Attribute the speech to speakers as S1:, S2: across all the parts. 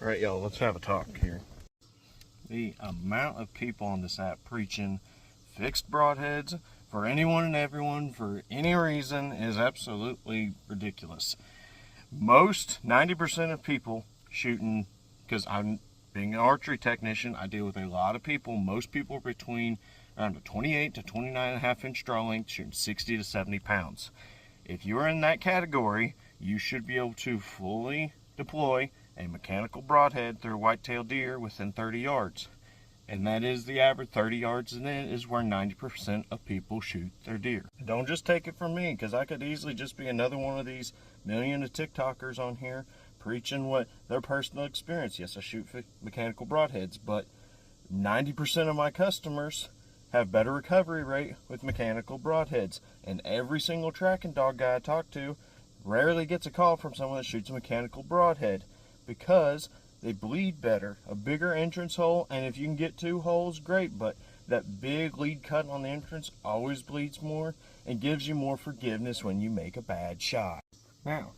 S1: All right, y'all, let's have a talk here. The amount of people on this app preaching fixed broadheads for anyone and everyone for any reason is absolutely ridiculous. Most 90% of people shooting, because I'm being an archery technician, I deal with a lot of people. Most people are between around a 28 to 29.5 inch draw length, shooting 60 to 70 pounds. If you're in that category, you should be able to fully deploy a mechanical broadhead through a white-tailed deer within 30 yards. And that is the average. 30 yards and then is where 90% of people shoot their deer. Don't just take it from me, because I could easily just be another one of these million of TikTokers on here preaching what their personal experience. Yes, I shoot mechanical broadheads, but 90% of my customers have better recovery rate with mechanical broadheads. And every single tracking dog guy I talk to rarely gets a call from someone that shoots a mechanical broadhead, because they bleed better. A bigger entrance hole, and if you can get 2 holes, great, but that big lead cut on the entrance always bleeds more and gives you more forgiveness when you make a bad shot. Now,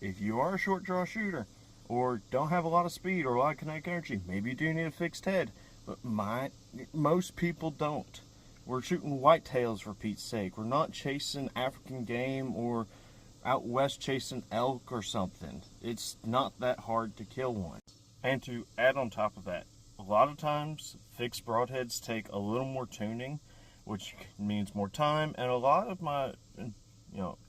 S1: if you are a short draw shooter or don't have a lot of speed or a lot of kinetic energy, maybe you do need a fixed head, but most people don't. We're shooting whitetails, for Pete's sake. We're not chasing African game or out west chasing elk or something. It's not that hard to kill one. And to add on top of that, a lot of times fixed broadheads take a little more tuning, which means more time. And a lot of my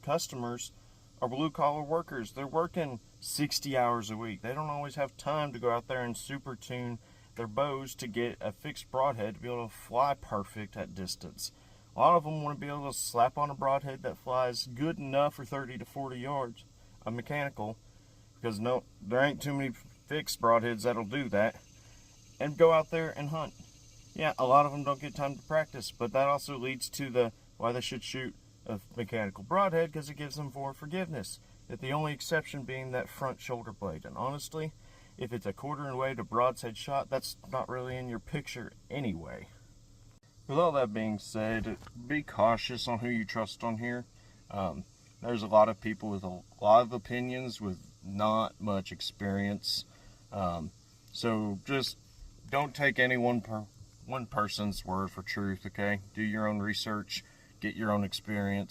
S1: customers are blue collar workers. They're working 60 hours a week. They don't always have time to go out there and super tune their bows to get a fixed broadhead to be able to fly perfect at distance. A lot of them want to be able to slap on a broadhead that flies good enough for 30 to 40 yards, a mechanical, because there ain't too many fixed broadheads that'll do that, and go out there and hunt. Yeah, a lot of them don't get time to practice, but that also leads to why they should shoot a mechanical broadhead, because it gives them more forgiveness. The only exception being that front shoulder blade. And honestly, if it's a quarter weight to broadside shot, that's not really in your picture anyway. With all that being said, be cautious on who you trust on here. There's a lot of people with a lot of opinions with not much experience. So just don't take any one person's word for truth, okay? Do your own research, get your own experience.